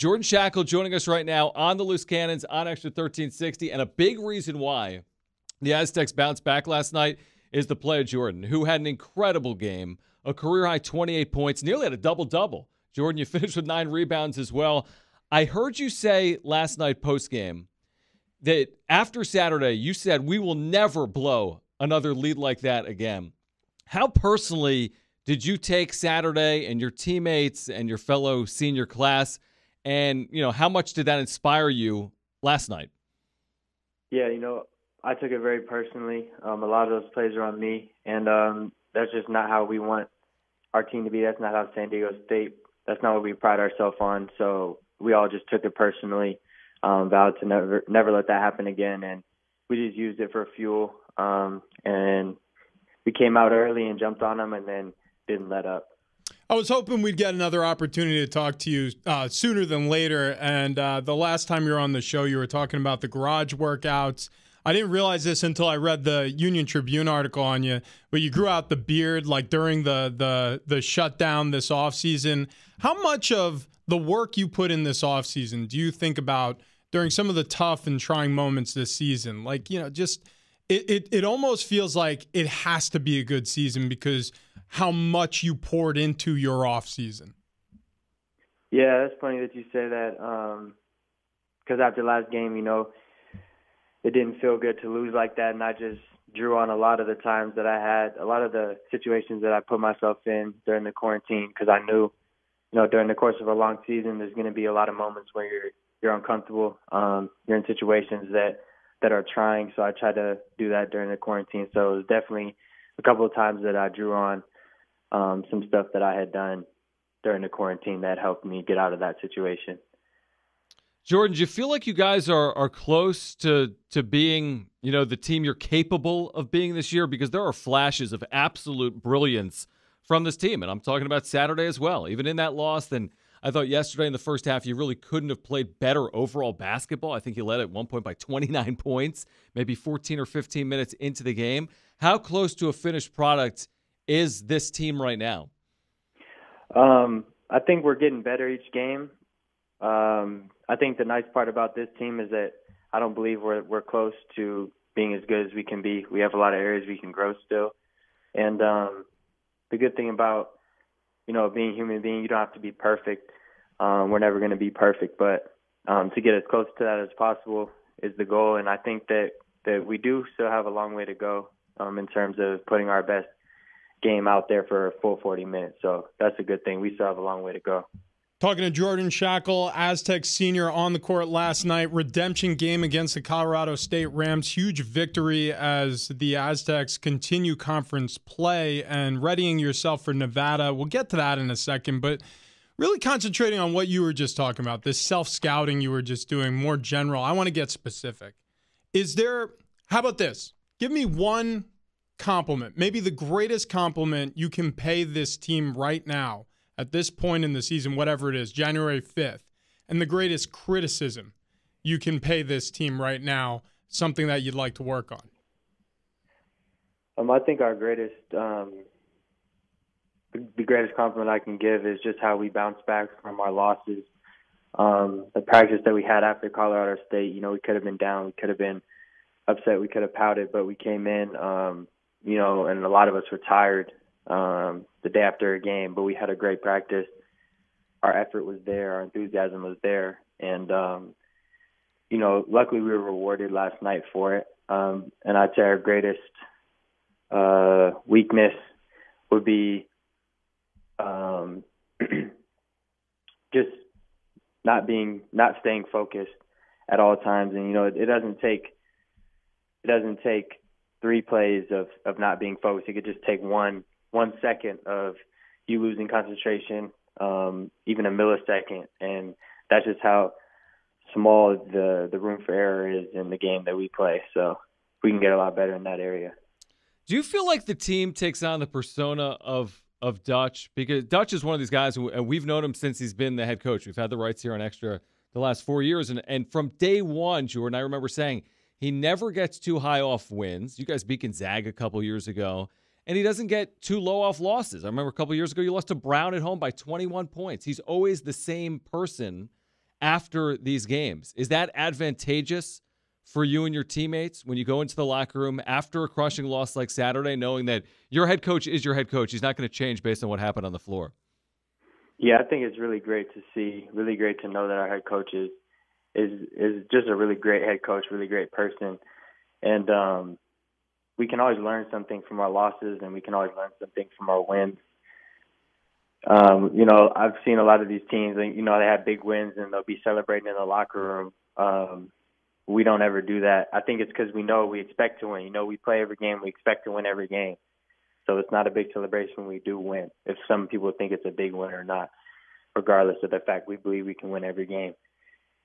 Jordan Schakel joining us right now on the Loose Cannons on Extra 1360. And a big reason why the Aztecs bounced back last night is the play of Jordan, who had an incredible game, a career-high 28 points, nearly had a double-double. Jordan, you finished with 9 rebounds as well. I heard you say last night post-game that after Saturday, you said, we will never blow another lead like that again. How personally did you take Saturday and your teammates and your fellow senior class? And, how much did that inspire you last night? Yeah, I took it very personally. A lot of those plays are on me, and that's just not how we want our team to be. That's not how San Diego State, that's not what we pride ourselves on. So we all just took it personally, vowed to never let that happen again, and we just used it for fuel. And we came out early and jumped on them and then didn't let up. I was hoping we'd get another opportunity to talk to you sooner than later. And the last time you were on the show, you were talking about the garage workouts. I didn't realize this until I read the Union Tribune article on you, but you grew out the beard like during the shutdown this offseason. How much of the work you put in this offseason do you think about during some of the tough and trying moments this season? Like, just it almost feels like it has to be a good season because how much you poured into your off season. Yeah, that's funny that you say that. Because after last game, it didn't feel good to lose like that, and I just drew on a lot of the times that I had, a lot of the situations that I put myself in during the quarantine, because I knew, during the course of a long season, there's going to be a lot of moments where you're uncomfortable. You're in situations that are trying, so I tried to do that during the quarantine. So it was definitely a couple of times that I drew on some stuff that I had done during the quarantine that helped me get out of that situation. Jordan, do you feel like you guys are close to being, the team you're capable of being this year? Because there are flashes of absolute brilliance from this team, and I'm talking about Saturday as well. Even in that loss, then I thought yesterday in the first half you really couldn't have played better overall basketball. I think you led at one point by 29 points, maybe 14 or 15 minutes into the game. How close to a finished product is this team right now? I think we're getting better each game. I think the nice part about this team is that I don't believe we're close to being as good as we can be. We have a lot of areas we can grow still. And the good thing about, being a human being, you don't have to be perfect. We're never going to be perfect, but to get as close to that as possible is the goal. And I think that we do still have a long way to go in terms of putting our best game out there for a full 40 minutes. So that's a good thing. We still have a long way to go. Talking to Jordan Schakel, Aztec senior on the court last night. Redemption game against the Colorado State Rams. Huge victory as the Aztecs continue conference play and readying yourself for Nevada. We'll get to that in a second, but really concentrating on what you were just talking about, this self-scouting you were just doing, more general. I want to get specific. How about this? Give me one compliment, maybe the greatest compliment you can pay this team right now at this point in the season, whatever it is, January 5th, and the greatest criticism you can pay this team right now, something that you'd like to work on? I think our greatest, the greatest compliment I can give is just how we bounced back from our losses. The practice that we had after Colorado State, we could have been down, we could have been upset, we could have pouted, but we came in, and a lot of us were tired the day after a game, but we had a great practice. Our effort was there, our enthusiasm was there, and luckily we were rewarded last night for it. And I'd say our greatest weakness would be just not staying focused at all times. And it doesn't take 3 plays of not being focused. It could just take one second of you losing concentration, even a millisecond, and that's just how small the room for error is in the game that we play. So we can get a lot better in that area. Do you feel like the team takes on the persona of Dutch? Because Dutch is one of these guys, and we've known him since he's been the head coach. We've had the rights here on Extra the last 4 years, and from day one, Jordan, I remember saying he never gets too high off wins. You guys beat Gonzaga a couple years ago. And he doesn't get too low off losses. I remember a couple years ago you lost to Brown at home by 21 points. He's always the same person after these games. Is that advantageous for you and your teammates when you go into the locker room after a crushing loss like Saturday, knowing that your head coach is your head coach? He's not going to change based on what happened on the floor. Yeah, I think it's really great to see, really great to know that our head coach is just a really great head coach, really great person. And we can always learn something from our losses, and we can always learn something from our wins. I've seen a lot of these teams, and, they have big wins and they'll be celebrating in the locker room. We don't ever do that. I think it's because we know we expect to win. We play every game. We expect to win every game. So it's not a big celebration when we do win, if some people think it's a big win or not, regardless of the fact we believe we can win every game.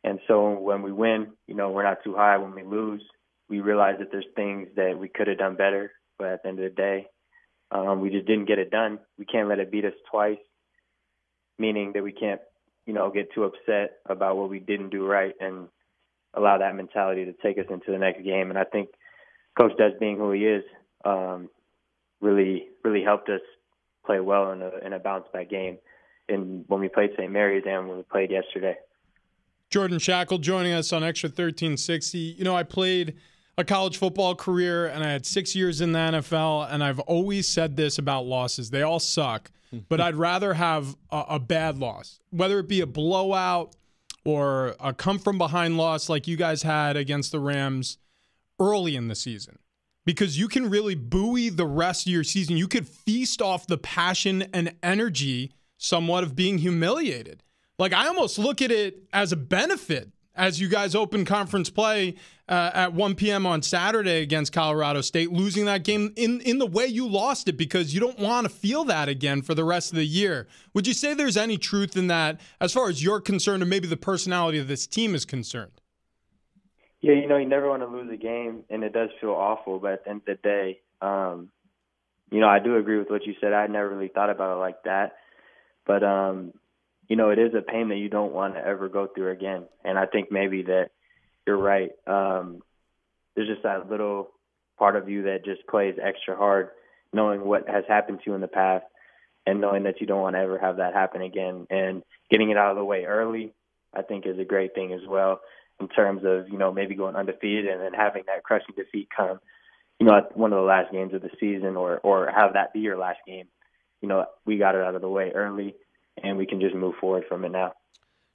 And so when we win, we're not too high. When we lose, we realize that there's things that we could have done better. But at the end of the day, we just didn't get it done. We can't let it beat us twice, meaning that we can't, get too upset about what we didn't do right and allow that mentality to take us into the next game. And I think Coach Des, being who he is, really helped us play well in a bounce-back game when we played St. Mary's and when we played yesterday. Jordan Schakel joining us on Xtra 1360. I played a college football career, and I had 6 years in the NFL, and I've always said this about losses. They all suck, but I'd rather have a bad loss, whether it be a blowout or a come-from-behind loss like you guys had against the Rams early in the season, because you can really buoy the rest of your season. You could feast off the passion and energy somewhat of being humiliated. Like, I almost look at it as a benefit as you guys open conference play at 1 p.m. on Saturday against Colorado State, losing that game in the way you lost it, because you don't want to feel that again for the rest of the year. Would you say there's any truth in that as far as you're concerned, or maybe the personality of this team is concerned? Yeah, you never want to lose a game, and it does feel awful. But at the end of the day, I do agree with what you said. I had never really thought about it like that. But, it is a pain that you don't want to ever go through again. And I think maybe that you're right. There's just that little part of you that just plays extra hard, knowing what has happened to you in the past and knowing that you don't want to ever have that happen again. And getting it out of the way early, I think, is a great thing as well, in terms of, maybe going undefeated and then having that crushing defeat come, at one of the last games of the season, or have that be your last game. We got it out of the way early, and we can just move forward from it now.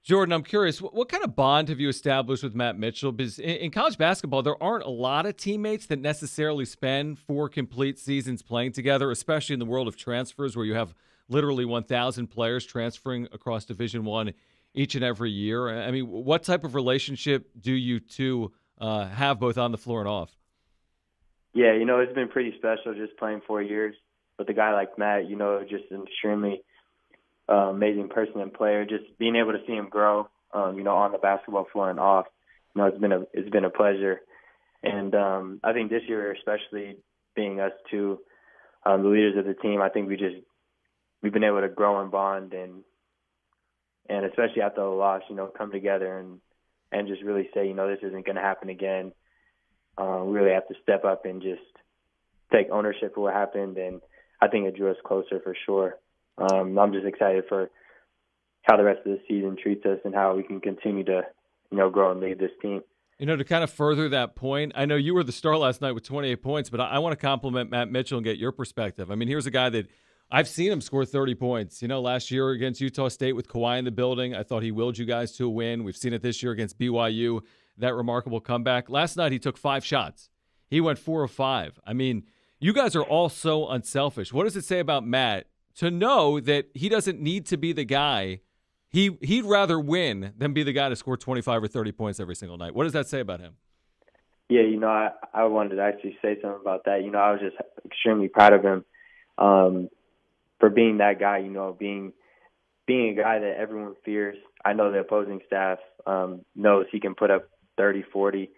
Jordan, I'm curious, what kind of bond have you established with Matt Mitchell? Because in college basketball, there aren't a lot of teammates that necessarily spend 4 complete seasons playing together, especially in the world of transfers, where you have literally 1,000 players transferring across Division I each and every year. I mean, what type of relationship do you two have both on the floor and off? Yeah, it's been pretty special just playing 4 years with a guy like Matt, just an extremely amazing person and player. Just being able to see him grow, on the basketball floor and off, it's been a pleasure. And I think this year, especially being us two, the leaders of the team, I think we've been able to grow and bond, and especially after the loss, come together and just really say, this isn't going to happen again. We really have to step up and just take ownership of what happened, and I think it drew us closer for sure. I'm just excited for how the rest of the season treats us and how we can continue to, grow and lead this team. To kind of further that point, I know you were the star last night with 28 points, but I want to compliment Matt Mitchell and get your perspective. I mean, here's a guy that I've seen him score 30 points. Last year against Utah State with Kawhi in the building, I thought he willed you guys to a win. We've seen it this year against BYU, that remarkable comeback. Last night he took 5 shots. He went 4 of 5. I mean, you guys are all so unselfish. What does it say about Matt to know that he doesn't need to be the guy? He'd rather win than be the guy to score 25 or 30 points every single night. What does that say about him? Yeah, I wanted to actually say something about that. I was just extremely proud of him for being that guy, being a guy that everyone fears. I know the opposing staff knows he can put up 30, 40,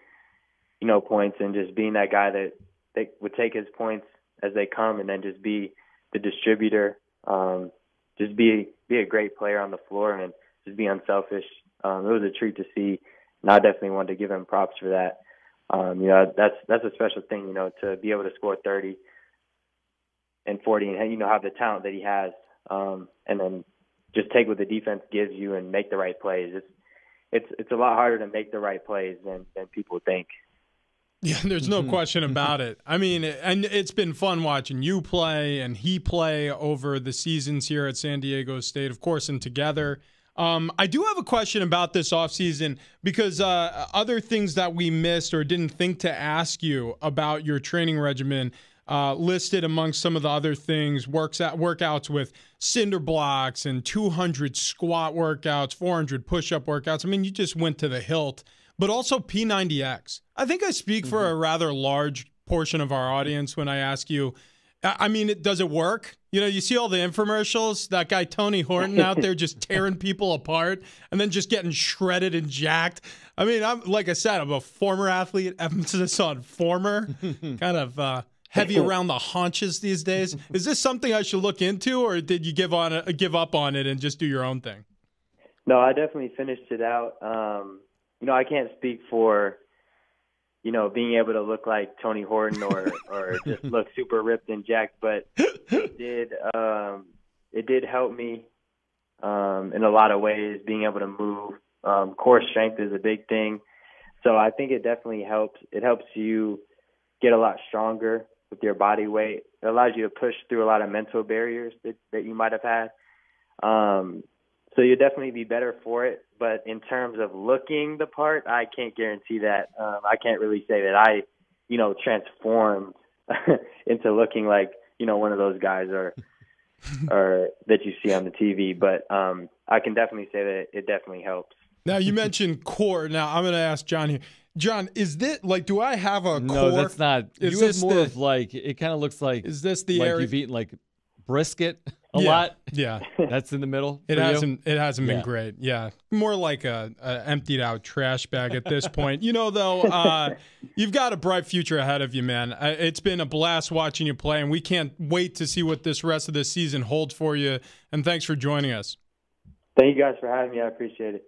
points, and just being that guy that they would take his points as they come and then just be the distributor, just be a great player on the floor and just be unselfish. It was a treat to see, and I definitely wanted to give him props for that. That's a special thing, to be able to score 30 and 40 and, have the talent that he has, and then just take what the defense gives you and make the right plays. it's a lot harder to make the right plays than people think. Yeah, there's no question about it. I mean, and it's been fun watching you play and he play over the seasons here at San Diego State, of course, and together. I do have a question about this offseason because other things that we missed or didn't think to ask you about your training regimen listed amongst some of the other things, workouts with cinder blocks and 200 squat workouts, 400 push-up workouts. I mean, you just went to the hilt. But also P90X. I think I speak for a rather large portion of our audience when I ask you, I mean, does it work? You know, you see all the infomercials, that guy Tony Horton out there just tearing people apart and then just getting shredded and jacked. I mean, like I said, I'm a former athlete, emphasis on former, kind of heavy around the haunches these days. Is this something I should look into, or did you give up on it and just do your own thing? No, I definitely finished it out. You know, I can't speak for, you know, being able to look like Tony Horton or just look super ripped and jacked, but it did help me in a lot of ways, being able to move. Core strength is a big thing. So I think it definitely helps. It helps you get a lot stronger with your body weight. It allows you to push through a lot of mental barriers that you might have had. So you'll definitely be better for it. But in terms of looking the part, I can't guarantee that. I can't really say that I, you know, transformed into looking like, you know, one of those guys or that you see on the TV. But I can definitely say that it definitely helps. Now, you mentioned core. Now, I'm going to ask John here. John, is this, like, do I have a core? No, that's not. You have more of, like, it kind of looks like. Is this the like area? You've eaten, like, brisket a lot. Yeah. That's in the middle. It hasn't been great. Yeah. More like a emptied out trash bag at this point. You know, though, you've got a bright future ahead of you, man. It's been a blast watching you play, and we can't wait to see what this rest of the season holds for you. And thanks for joining us. Thank you guys for having me. I appreciate it.